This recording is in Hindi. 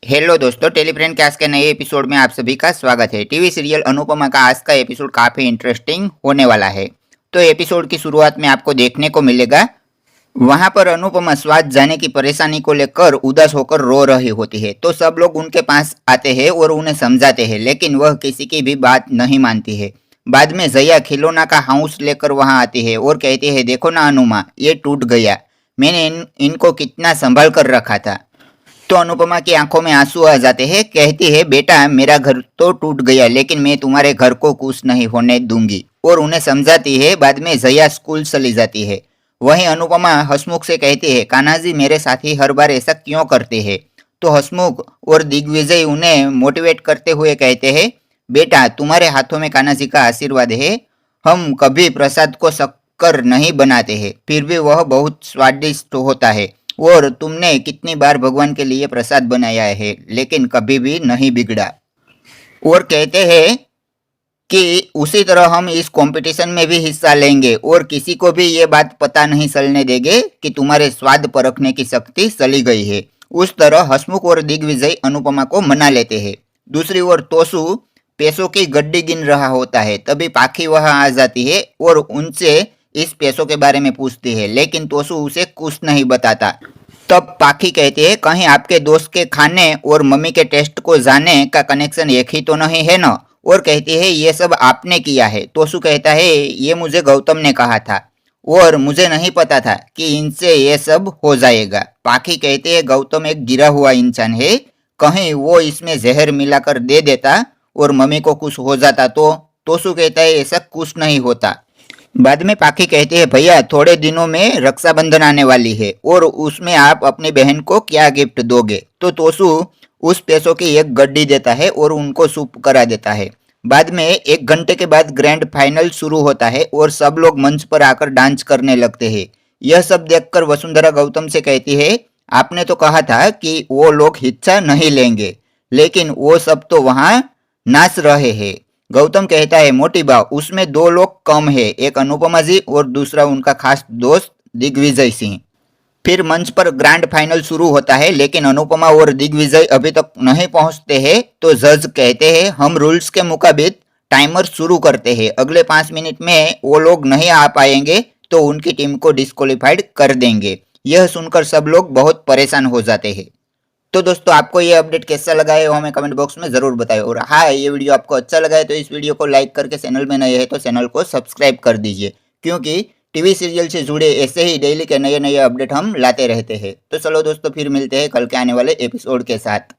हेलो दोस्तों, टेलीफ्रेंड के आज के नए एपिसोड में आप सभी का स्वागत है। टीवी सीरियल अनुपमा का आज का एपिसोड काफी इंटरेस्टिंग होने वाला है। तो एपिसोड की शुरुआत में आपको देखने को मिलेगा, वहां पर अनुपमा स्वाद जाने की परेशानी को लेकर उदास होकर रो रही होती है। तो सब लोग उनके पास आते हैं और उन्हें समझाते हैं, लेकिन वह किसी की भी बात नहीं मानती है। बाद में जया खिलौना का हाउस लेकर वहां आती है और कहती है, देखो ना अनुमा, ये टूट गया। मैंने इनको कितना संभाल कर रखा था। तो अनुपमा की आंखों में आंसू आ जाते हैं। कहती है, बेटा मेरा घर तो टूट गया, लेकिन मैं तुम्हारे घर को कुछ नहीं होने दूंगी। और उन्हें समझाती है। बाद में जया स्कूल चली जाती है। वहीं अनुपमा हसमुख से कहती है, कान्हाजी मेरे साथी हर बार ऐसा क्यों करते हैं। तो हसमुख और दिग्विजय उन्हें मोटिवेट करते हुए कहते हैं, बेटा तुम्हारे हाथों में कान्हाजी का आशीर्वाद है। हम कभी प्रसाद को शक्कर नहीं बनाते हैं, फिर भी वह बहुत स्वादिष्ट होता है। और तुमने कितनी बार भगवान के लिए प्रसाद बनाया है, लेकिन कभी भी नहीं बिगड़ा। और कहते हैं कि उसी तरह हम इस कंपटीशन में भी हिस्सा लेंगे और किसी को भी ये बात पता नहीं चलने देंगे कि तुम्हारे स्वाद परखने की शक्ति चली गई है। उस तरह हसमुख और दिग्विजय अनुपमा को मना लेते हैं। दूसरी ओर तोसु पैसों की गड्डी गिन रहा होता है। तभी पाखी वहां आ जाती है और उनसे इस पैसों के बारे में पूछती है, लेकिन तोसु उसे कुछ नहीं बताता। तब पाखी कहती है, कहीं आपके दोस्त के खाने और मम्मी के टेस्ट को जाने का कनेक्शन एक ही तो नहीं है ना। और कहती है, ये सब आपने किया है। तोसु कहता है, ये मुझे गौतम ने कहा था और मुझे नहीं पता था कि इनसे ये सब हो जाएगा। पाखी कहते हैं, गौतम एक गिरा हुआ इंसान है, कहीं वो इसमें जहर मिलाकर दे देता और मम्मी को कुछ हो जाता तो। तोसु कहता है, ऐसा कुछ नहीं होता। बाद में पाखी कहते हैं, भैया थोड़े दिनों में रक्षाबंधन आने वाली है और उसमें आप अपनी बहन को क्या गिफ्ट दोगे। तो तोसु उस पैसों की एक गड्डी देता है और उनको सूप करा देता है। बाद में 1 घंटे के बाद ग्रैंड फाइनल शुरू होता है और सब लोग मंच पर आकर डांस करने लगते हैं। यह सब देखकर वसुंधरा गौतम से कहती है, आपने तो कहा था कि वो लोग हिस्सा नहीं लेंगे, लेकिन वो सब तो वहां नाच रहे हैं। गौतम कहता है, मोटी बाव उसमें 2 लोग कम है, एक अनुपमा जी और दूसरा उनका खास दोस्त दिग्विजय सिंह। फिर मंच पर ग्रैंड फाइनल शुरू होता है, लेकिन अनुपमा और दिग्विजय अभी तक नहीं पहुंचते हैं। तो जज कहते हैं, हम रूल्स के मुताबिक टाइमर शुरू करते हैं, अगले 5 मिनट में वो लोग नहीं आ पाएंगे तो उनकी टीम को डिस्क्वालीफाइड कर देंगे। यह सुनकर सब लोग बहुत परेशान हो जाते हैं। तो दोस्तों, आपको ये अपडेट कैसा लगा है वो हमें कमेंट बॉक्स में जरूर बताएं। और हाँ, ये वीडियो आपको अच्छा लगा है तो इस वीडियो को लाइक करके, चैनल में नए हैं तो चैनल को सब्सक्राइब कर दीजिए, क्योंकि टीवी सीरियल से जुड़े ऐसे ही डेली के नए नए अपडेट हम लाते रहते हैं। तो चलो दोस्तों, फिर मिलते हैं कल के आने वाले एपिसोड के साथ।